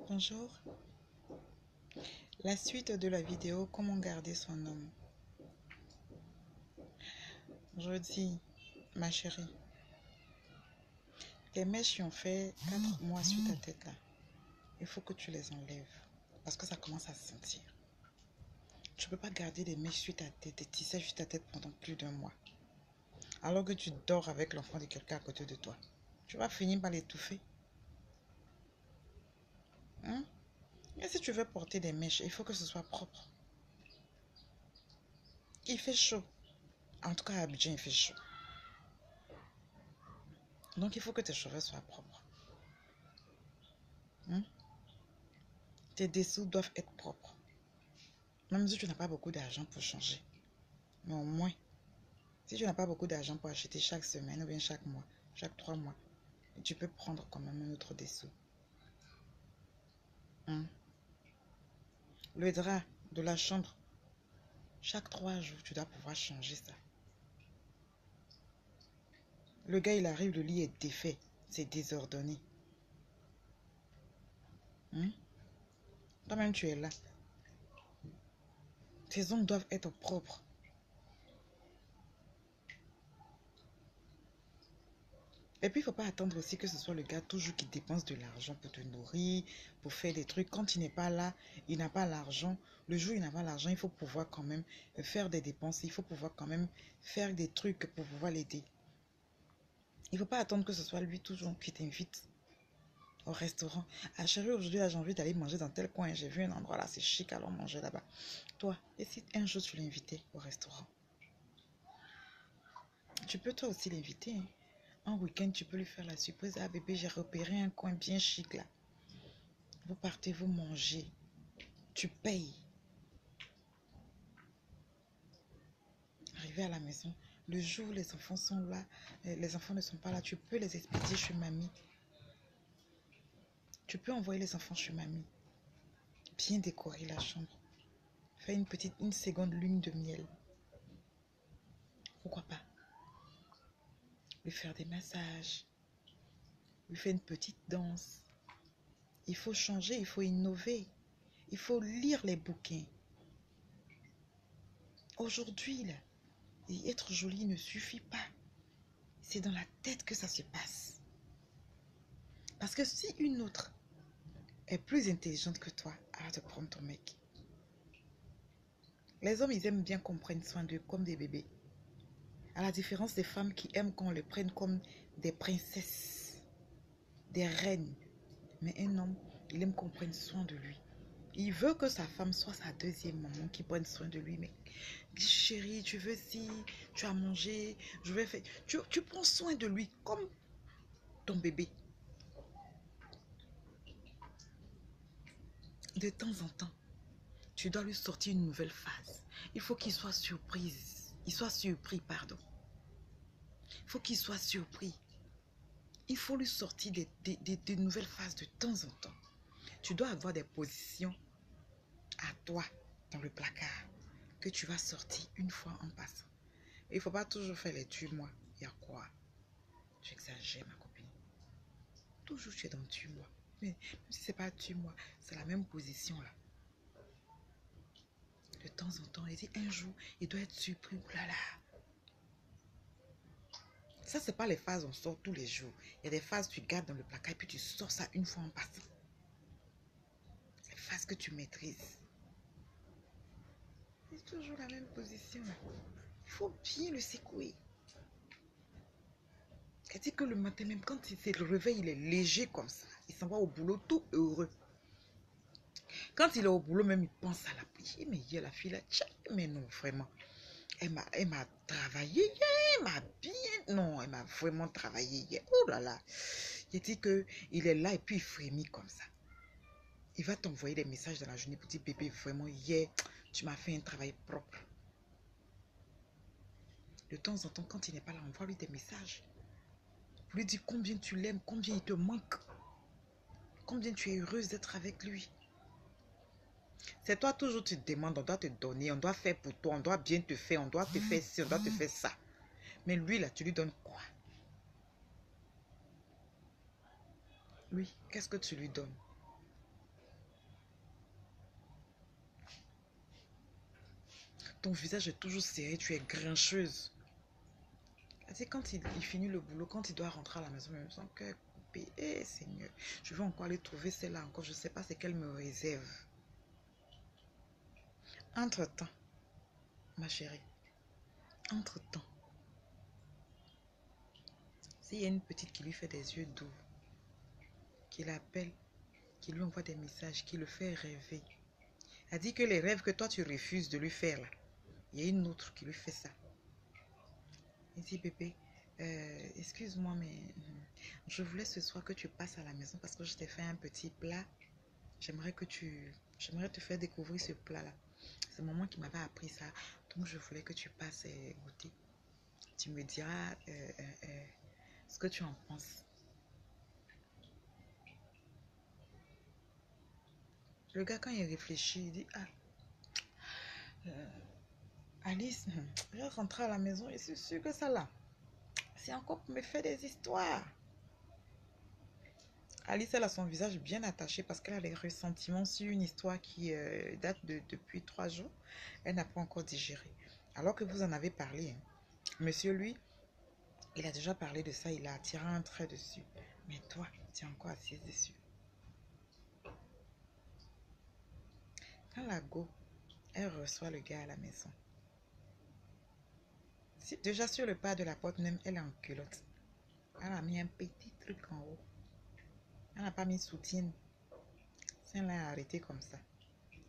Bonjour, la suite de la vidéo comment garder son homme. Je dis, ma chérie, les mèches qui ont fait 4 mois sur ta tête là, il faut que tu les enlèves parce que ça commence à se sentir. Tu ne peux pas garder des mèches sur ta tête, des tissés sur ta tête pendant plus d'1 mois. Alors que tu dors avec l'enfant de quelqu'un à côté de toi. Tu vas finir par l'étouffer. Hein? Et si tu veux porter des mèches, il faut que ce soit propre. Il fait chaud. En tout cas, à Abidjan, il fait chaud. Donc, il faut que tes cheveux soient propres. Hein? Tes dessous doivent être propres. Même si tu n'as pas beaucoup d'argent pour changer. Mais au moins, si tu n'as pas beaucoup d'argent pour acheter chaque semaine ou bien chaque mois, chaque 3 mois, tu peux prendre quand même un autre dessous. Hein? Le drap de la chambre, chaque 3 jours, tu dois pouvoir changer ça. Le gars, il arrive, le lit est défait, c'est désordonné. Hein? Toi-même, tu es là. Tes ongles doivent être propres. Et puis, il ne faut pas attendre aussi que ce soit le gars toujours qui dépense de l'argent pour te nourrir, pour faire des trucs. Quand il n'est pas là, il n'a pas l'argent. Le jour où il n'a pas l'argent, il faut pouvoir quand même faire des dépenses. Il faut pouvoir quand même faire des trucs pour pouvoir l'aider. Il ne faut pas attendre que ce soit lui toujours qui t'invite au restaurant. Ah chérie, aujourd'hui, j'ai envie d'aller manger dans tel coin. J'ai vu un endroit là, c'est chic, allons manger là-bas. Toi, et si un jour tu l'invitais au restaurant? Tu peux toi aussi l'inviter. Hein. Un week-end, tu peux lui faire la surprise. Ah bébé, j'ai repéré un coin bien chic là. Vous partez, vous mangez. Tu payes. Arrivé à la maison, le jour où les enfants sont là, les enfants ne sont pas là, tu peux les expédier chez mamie. Tu peux envoyer les enfants chez mamie. Bien décorer la chambre. Faire une seconde lune de miel. Pourquoi pas? Lui faire des massages. Lui faire une petite danse. Il faut changer, il faut innover. Il faut lire les bouquins. Aujourd'hui, là, et être jolie ne suffit pas. C'est dans la tête que ça se passe. Parce que si une autre est plus intelligente que toi, arrête de prendre ton mec. Les hommes, ils aiment bien qu'on prenne soin d'eux comme des bébés. À la différence des femmes qui aiment qu'on les prenne comme des princesses, des reines. Mais un homme, il aime qu'on prenne soin de lui. Il veut que sa femme soit sa deuxième maman qui prenne soin de lui. Mais chérie, tu veux si tu as mangé, je vais faire... Tu prends soin de lui comme ton bébé. De temps en temps, tu dois lui sortir une nouvelle phase. Il faut qu'il soit surprise. Il soit surpris, pardon. Il faut qu'il soit surpris. Il faut lui sortir des nouvelles phases de temps en temps. Tu dois avoir des positions à toi dans le placard que tu vas sortir une fois en passant. Il ne faut pas toujours faire les tue-moi. Il y a quoi? J'exagère, ma copine. Toujours tu es dans tue-moi. Mais même si ce n'est pas tue-moi, c'est la même position là. De temps en temps, il dit un jour, il doit être surpris. Oulala. Ça, ce n'est pas les phases on sort tous les jours. Il y a des phases tu gardes dans le placard et puis tu sors ça une fois en passant. Les phases que tu maîtrises. C'est toujours la même position. Il faut bien le secouer. Elle dit que le matin même, quand il se réveille, il est léger comme ça. Il s'en va au boulot tout heureux. Quand il est au boulot, même il pense à la prière. Mais hier, la fille là, tchè, mais non, vraiment. Elle m'a travaillé hier, elle m'a bien... Non, elle m'a vraiment travaillé hier. Oh là là. Il dit qu'il est là et puis il frémit comme ça. Il va t'envoyer des messages dans la journée pour dire, bébé, vraiment, hier, tu m'as fait un travail propre. De temps en temps, quand il n'est pas là, envoie-lui des messages. Pour lui dire combien tu l'aimes, combien il te manque. Combien tu es heureuse d'être avec lui. C'est toi toujours tu te demandes, on doit te donner, on doit faire pour toi, on doit bien te faire, on doit te faire ci, on doit te faire ça. Mais lui là, tu lui donnes quoi? Lui, qu'est-ce que tu lui donnes? ton visage est toujours serré, tu es grincheuse. C'est quand il finit le boulot, quand il doit rentrer à la maison, même son cœur coupé. Eh Seigneur, je vais encore aller trouver celle-là encore. Je ne sais pas ce qu'elle me réserve. Entre-temps, ma chérie, entre-temps, s'il y a une petite qui lui fait des yeux doux, qui l'appelle, qui lui envoie des messages, qui le fait rêver. Elle dit que les rêves que toi tu refuses de lui faire là, il y a une autre qui lui fait ça. Il dit bébé, excuse-moi mais je voulais ce soir que tu passes à la maison parce que je t'ai fait un petit plat. J'aimerais te faire découvrir ce plat là. C'est maman qui m'avait appris ça. Donc je voulais que tu passes goûter. Tu me diras ce que tu en penses. Le gars, quand il réfléchit, il dit, Alice, je vais rentrer à la maison, je suis sûre que ça là, c'est encore pour me faire des histoires. Alice, elle a son visage bien attaché parce qu'elle a des ressentiments sur une histoire qui date depuis 3 jours. Elle n'a pas encore digéré. Alors que vous en avez parlé, hein. Monsieur, lui, il a déjà parlé de ça, il a tiré un trait dessus. Mais toi, tu es encore assise dessus. Quand la go, elle reçoit le gars à la maison. Si, déjà sur le pas de la porte même, elle est en culotte. Elle a mis un petit truc en haut. Elle n'a pas mis soutien. Elle l'a arrêté comme ça.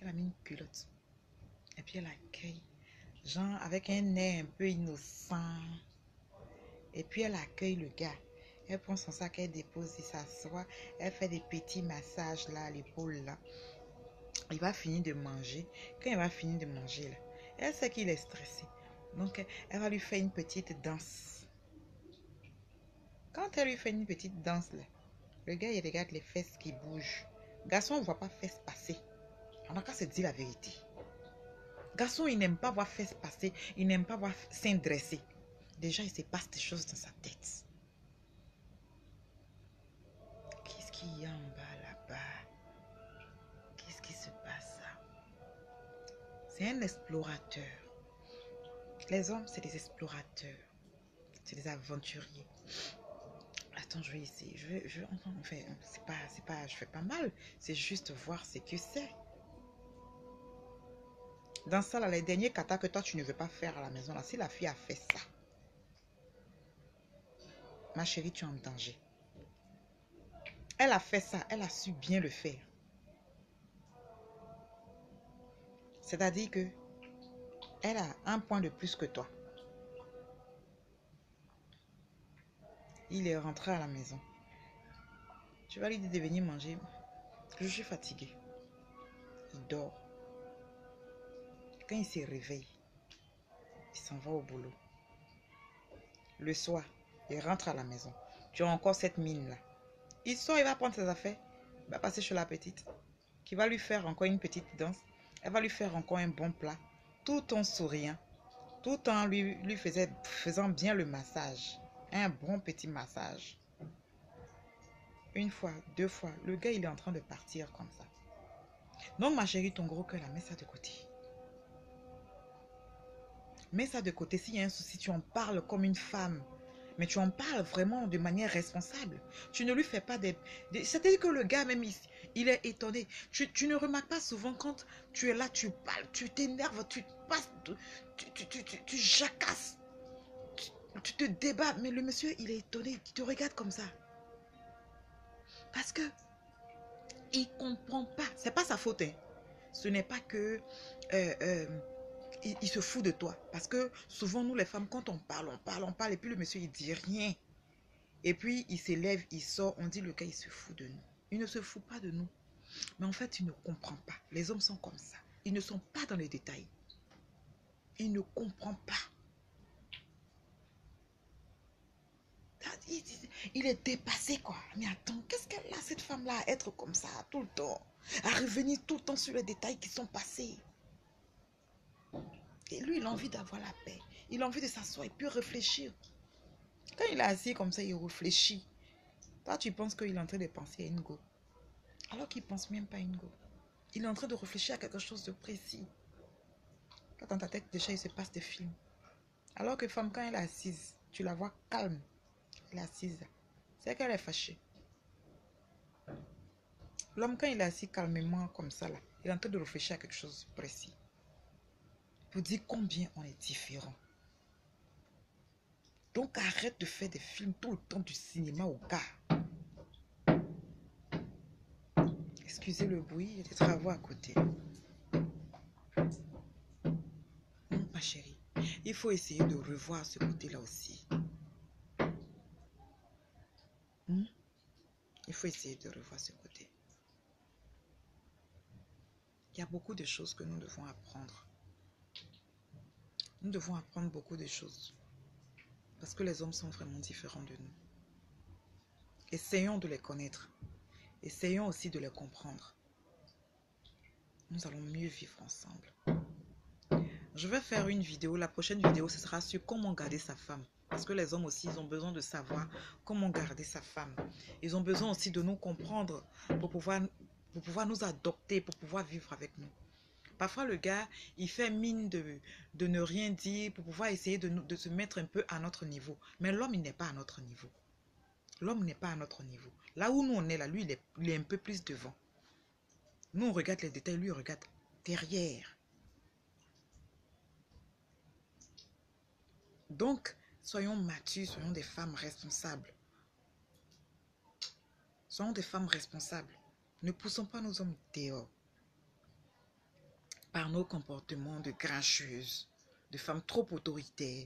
Elle a mis une culotte. Et puis elle accueille. Genre avec un air un peu innocent. Et puis elle accueille le gars. Elle prend son sac, elle dépose, il s'assoit. Elle fait des petits massages là, à l'épaule là. Il va finir de manger. Quand il va finir de manger là, elle sait qu'il est stressé. Donc elle va lui faire une petite danse. Quand elle lui fait une petite danse là, le gars il regarde les fesses qui bougent. Garçon ne voit pas fesses passer. On n'a qu'à se dire la vérité. Garçon, il n'aime pas voir fesses passer. Il n'aime pas voir seins dresser. Déjà, il se passe des choses dans sa tête. Qu'est-ce qu'il y a en bas là-bas? Qu'est-ce qui se passe là? C'est un explorateur. Les hommes, c'est des explorateurs. C'est des aventuriers. Attends, je vais essayer. Enfin, je fais pas mal. C'est juste voir ce que c'est. Dans ça, là, les derniers katas que toi, tu ne veux pas faire à la maison, là, si la fille a fait ça, ma chérie, tu es en danger. Elle a fait ça, elle a su bien le faire. C'est-à-dire que elle a un point de plus que toi. Il est rentré à la maison. Tu vas lui dire de venir manger. Je suis fatiguée. Il dort. Quand il se réveille, il s'en va au boulot. Le soir, il rentre à la maison. Tu as encore cette mine-là. Il sort, il va prendre ses affaires. Il va passer chez la petite, qui va lui faire encore une petite danse. Elle va lui faire encore un bon plat, tout en souriant, tout en lui faisant bien le massage. Un bon petit massage. Une fois, 2 fois, le gars, il est en train de partir comme ça. Donc, ma chérie, ton gros cœur, là, mets ça de côté. Mets ça de côté. S'il y a un souci, tu en parles comme une femme. Mais tu en parles vraiment de manière responsable. Tu ne lui fais pas des... C'est-à-dire que le gars, même, il est étonné. Tu ne remarques pas souvent quand tu es là, tu parles, tu t'énerves, tu passes, tu jacasses. Tu te débats. Mais le monsieur, il est étonné. Il te regarde comme ça. Parce que il ne comprend pas. C'est pas sa faute. Hein. Ce n'est pas que... il se fout de toi. Parce que souvent, nous les femmes, quand on parle, et puis le monsieur, il dit rien. Et puis, il s'élève, il sort, on dit le gars, il se fout de nous. Il ne se fout pas de nous. Mais en fait, il ne comprend pas. Les hommes sont comme ça. Ils ne sont pas dans les détails. Il ne comprend pas. Il est dépassé, quoi. Mais attends, qu'est-ce qu'elle a, cette femme-là, à être comme ça, tout le temps? À revenir tout le temps sur les détails qui sont passés. Et lui, il a envie d'avoir la paix. Il a envie de s'asseoir et puis réfléchir. Quand il est assis comme ça, il réfléchit. Toi, tu penses qu'il est en train de penser à une go. Alors qu'il ne pense même pas à une go. Il est en train de réfléchir à quelque chose de précis. Toi, dans ta tête, déjà, il se passe des films. Alors que femme, quand elle est assise, tu la vois calme. Elle est assise. C'est qu'elle est fâchée. L'homme, quand il est assis calmement comme ça, là, il est en train de réfléchir à quelque chose de précis. Pour dire combien on est différent. Donc arrête de faire des films tout le temps du cinéma au gars. Excusez le bruit, il y a des travaux à côté. Ma chérie, il faut essayer de revoir ce côté-là aussi. Il faut essayer de revoir ce côté. Il y a beaucoup de choses que nous devons apprendre. Nous devons apprendre beaucoup de choses. Parce que les hommes sont vraiment différents de nous. Essayons de les connaître. Essayons aussi de les comprendre. Nous allons mieux vivre ensemble. Je vais faire une vidéo. La prochaine vidéo, ce sera sur comment garder sa femme. Parce que les hommes aussi, ils ont besoin de savoir comment garder sa femme. Ils ont besoin aussi de nous comprendre pour pouvoir nous adopter, pour pouvoir vivre avec nous. Parfois, le gars, il fait mine de ne rien dire pour pouvoir essayer de se mettre un peu à notre niveau. Mais l'homme, il n'est pas à notre niveau. L'homme n'est pas à notre niveau. Là où nous, on est là, lui, il est un peu plus devant. Nous, on regarde les détails, lui, il regarde derrière. Donc, soyons matures, soyons des femmes responsables. Soyons des femmes responsables. Ne poussons pas nos hommes dehors par nos comportements de grincheuses, de femmes trop autoritaires,